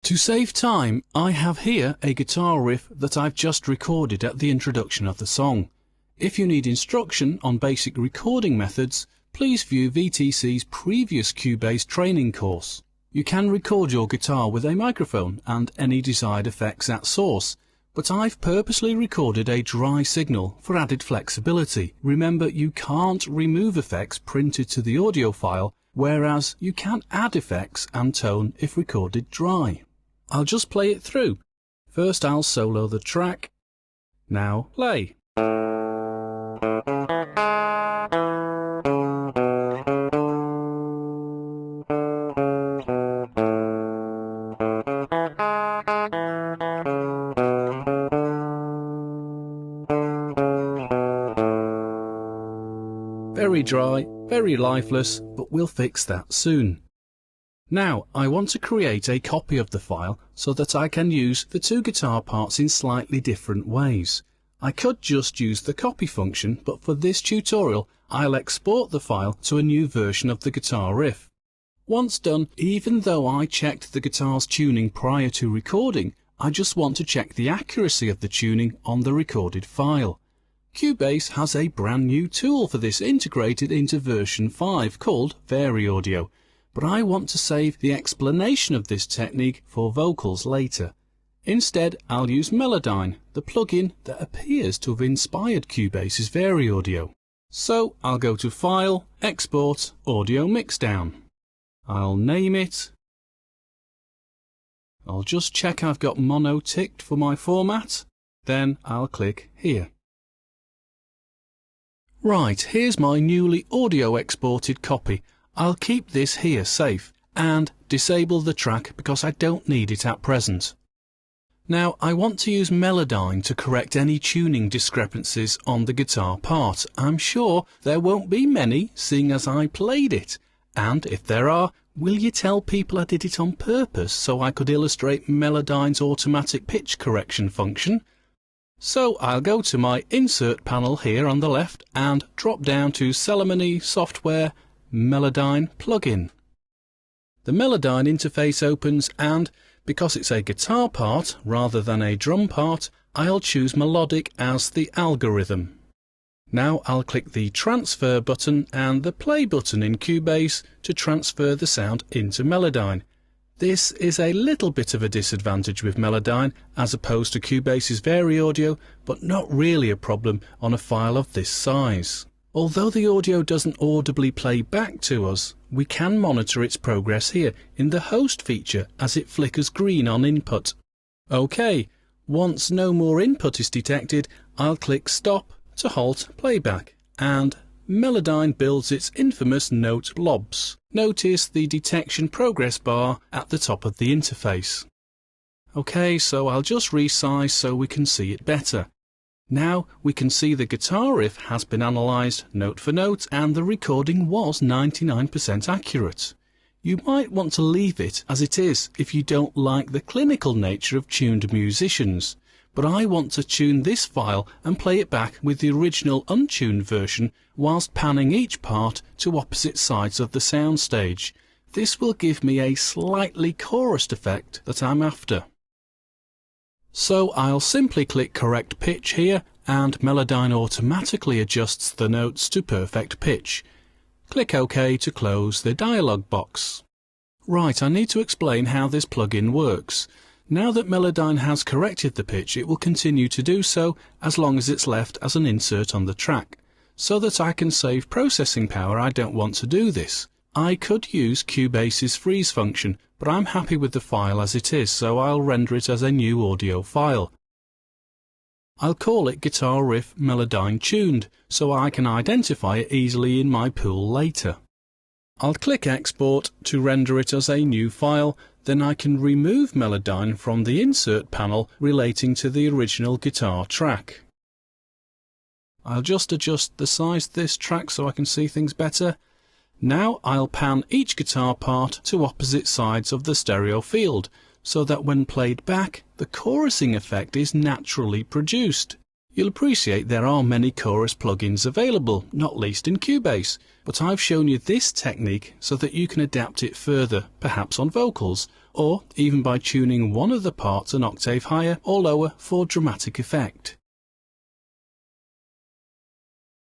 To save time, I have here a guitar riff that I've just recorded at the introduction of the song. If you need instruction on basic recording methods, please view VTC's previous Cubase training course. You can record your guitar with a microphone and any desired effects at source, but I've purposely recorded a dry signal for added flexibility. Remember, you can't remove effects printed to the audio file, whereas you can add effects and tone if recorded dry. I'll just play it through. First I'll solo the track. Now play. Very dry, very lifeless, but we'll fix that soon. Now I want to create a copy of the file so that I can use the two guitar parts in slightly different ways. I could just use the copy function, but for this tutorial I'll export the file to a new version of the guitar riff. Once done, even though I checked the guitar's tuning prior to recording, I just want to check the accuracy of the tuning on the recorded file. Cubase has a brand new tool for this integrated into version 5 called VariAudio, but I want to save the explanation of this technique for vocals later. Instead, I'll use Melodyne, the plugin that appears to have inspired Cubase's VariAudio. So I'll go to File, Export, Audio Mixdown. I'll name it. I'll just check I've got mono ticked for my format. Then I'll click here. Right, here's my newly audio exported copy. I'll keep this here safe and disable the track because I don't need it at present. Now I want to use Melodyne to correct any tuning discrepancies on the guitar part. I'm sure there won't be many, seeing as I played it. And if there are, will you tell people I did it on purpose so I could illustrate Melodyne's automatic pitch correction function? So I'll go to my Insert panel here on the left and drop down to Ceremony Software Melodyne Plugin. The Melodyne interface opens and, because it's a guitar part rather than a drum part, I'll choose melodic as the algorithm. Now I'll click the Transfer button and the Play button in Cubase to transfer the sound into Melodyne. This is a little bit of a disadvantage with Melodyne as opposed to Cubase's VariAudio, but not really a problem on a file of this size. Although the audio doesn't audibly play back to us, we can monitor its progress here in the Host feature as it flickers green on input. OK, once no more input is detected, I'll click Stop to halt playback, and Melodyne builds its infamous note lobs. Notice the detection progress bar at the top of the interface. OK, so I'll just resize so we can see it better. Now we can see the guitar riff has been analysed note for note and the recording was 99% accurate. You might want to leave it as it is if you don't like the clinical nature of tuned musicians, but I want to tune this file and play it back with the original untuned version whilst panning each part to opposite sides of the soundstage. This will give me a slightly chorused effect that I'm after. So I'll simply click Correct Pitch here and Melodyne automatically adjusts the notes to perfect pitch. Click OK to close the dialog box. Right, I need to explain how this plugin works. Now that Melodyne has corrected the pitch, it will continue to do so as long as it's left as an insert on the track. So that I can save processing power, I don't want to do this. I could use Cubase's freeze function, but I'm happy with the file as it is, so I'll render it as a new audio file. I'll call it Guitar Riff Melodyne Tuned, so I can identify it easily in my pool later. I'll click Export to render it as a new file, then I can remove Melodyne from the Insert panel relating to the original guitar track. I'll just adjust the size of this track so I can see things better. Now I'll pan each guitar part to opposite sides of the stereo field, so that when played back, the chorusing effect is naturally produced. You'll appreciate there are many chorus plugins available, not least in Cubase, but I've shown you this technique so that you can adapt it further, perhaps on vocals, or even by tuning one of the parts an octave higher or lower for dramatic effect.